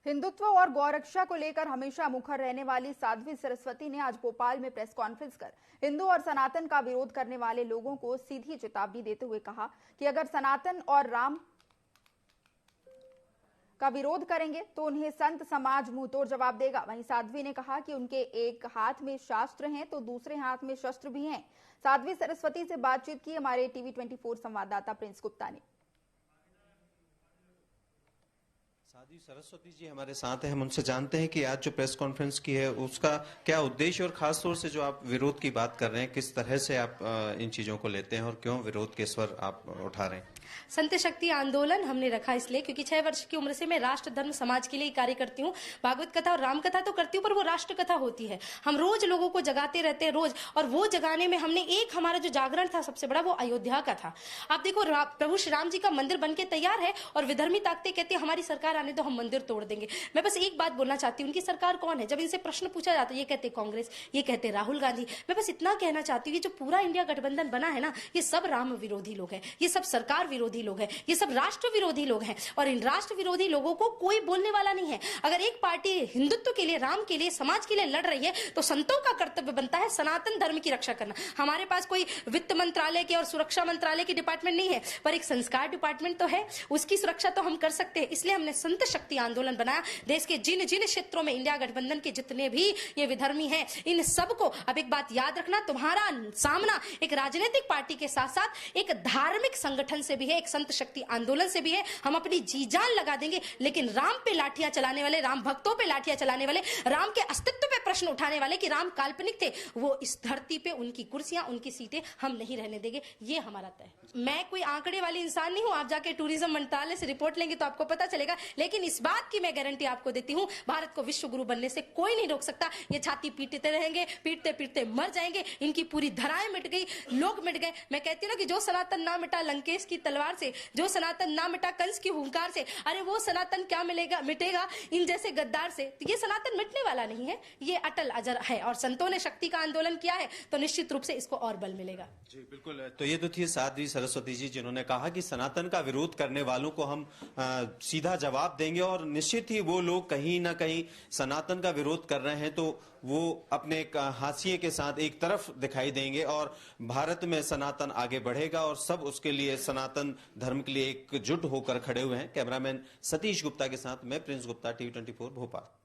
हिंदुत्व और गौरक्षा को लेकर हमेशा मुखर रहने वाली साध्वी सरस्वती ने आज भोपाल में प्रेस कॉन्फ्रेंस कर हिंदू और सनातन का विरोध करने वाले लोगों को सीधी चेतावनी देते हुए कहा कि अगर सनातन और राम का विरोध करेंगे तो उन्हें संत समाज मुंहतोड़ जवाब देगा। वहीं साध्वी ने कहा कि उनके एक हाथ में शास्त्र हैं तो दूसरे हाथ में शस्त्र भी हैं। साध्वी सरस्वती से बातचीत की हमारे टीवी 24 संवाददाता प्रिंस गुप्ता ने। साध्वी सरस्वती जी हमारे साथ हैं, हम उनसे जानते हैं कि आज जो प्रेस कॉन्फ्रेंस की है उसका क्या उद्देश्य और खास तौर से जो आप विरोध की बात कर रहे हैं, किस तरह से आप इन चीजों को लेते हैं और क्यों विरोध के स्वर आप उठा रहे हैं। संत शक्ति आंदोलन हमने रखा इसलिए क्योंकि 6 वर्ष की उम्र से मैं राष्ट्र धर्म समाज के लिए कार्य करती हूँ। भागवत कथा और राम कथा तो करती हूँ, पर वो राष्ट्र कथा होती है। हम रोज लोगों को जगाते रहते हैं रोज, और वो जगाने में हमने एक हमारा जो जागरण था सबसे बड़ा वो अयोध्या का था। आप देखो प्रभु श्री राम जी का मंदिर बनके तैयार है और विधर्मी ताकतें कहती है हमारी सरकार आने तो हम मंदिर तोड़ देंगे। मैं बस एक बात बोलना चाहती हूँ, उनकी सरकार कौन है? जब इनसे प्रश्न पूछा जाता है ये कहते कांग्रेस, ये कहते राहुल गांधी। मैं बस इतना कहना चाहती हूँ कि जो पूरा इंडिया गठबंधन बना है ना, ये सब राम विरोधी लोग हैं, ये सब सरकार विरोधी लोग हैं, ये सब राष्ट्र विरोधी लोग हैं, और इन राष्ट्र विरोधी लोगों को कोई बोलने वाला नहीं है। अगर एक पार्टी हिंदुत्व के लिए, राम के लिए, समाज के लिए लड़ रही है तो संतों का कर्तव्य बनता है सनातन धर्म की रक्षा करना। हमारे पास कोई वित्त मंत्रालय के और सुरक्षा मंत्रालय की डिपार्टमेंट नहीं है, पर एक संस्कार डिपार्टमेंट तो है, उसकी सुरक्षा तो हम कर सकते हैं। इसलिए हमने संत शक्ति आंदोलन बनाया। देश के जिन जिन क्षेत्रों में इंडिया गठबंधन के जितने भी ये विधर्मी हैं, इन सबको अब एक बात याद रखना, तुम्हारा सामना एक राजनीतिक पार्टी के साथ साथ एक धार्मिक संगठन से भी है, एक संत शक्ति आंदोलन से भी है। हम अपनी जी जान लगा देंगे, लेकिन राम पे लाठियां चलाने वाले, राम भक्तों पे लाठियां चलाने वाले, राम के अस्तित्व पे प्रश्न उठाने वाले कि राम काल्पनिक थे, वो इस धरती पे उनकी कुर्सियां, उनकी सीटें हम नहीं रहने देंगे। ये हमारा तय है। मैं कोई आंकड़े वाली इंसान नहीं हूं, आप जाके टूरिज्म मंत्रालय से रिपोर्ट लेंगे तो आपको पता चलेगा। लेकिन इस बात की मैं गारंटी आपको देती हूं, भारत को विश्व गुरु बनने से कोई नहीं रोक सकता। ये छाती पीटते रहेंगे, पीटते पीटते मर जाएंगे, इनकी पूरी धराएं मिट गई, लोग मिट गए। मैं कहती हूं ना कि जो सनातन ना मिटा लंकेश की तलवार से, जो सनातन ना मिटा कंस की हुंकार से, अरे वो सनातन क्या मिटेगा इन जैसे गद्दार से। तो ये सनातन मिटने वाला नहीं है, ये अटल अजर है, और संतों ने शक्ति का आंदोलन किया है तो निश्चित रूप से इसको और बल मिलेगा। जी बिल्कुल। तो ये तो थी साध्वी सरस्वती जी, जिन्होंने कहा कि सनातन का विरोध करने वालों को हम सीधा जवाब देंगे, और निश्चित ही वो लोग कहीं ना कहीं सनातन का विरोध कर रहे हैं तो वो अपने हाशिए के साथ एक तरफ दिखाई देंगे, और भारत में सनातन आगे बढ़ेगा और सब उसके लिए, सनातन धर्म के लिए एकजुट होकर खड़े हुए हैं। कैमरामैन सतीश गुप्ता के साथ मैं प्रिंस गुप्ता, टीवी 24 भोपाल।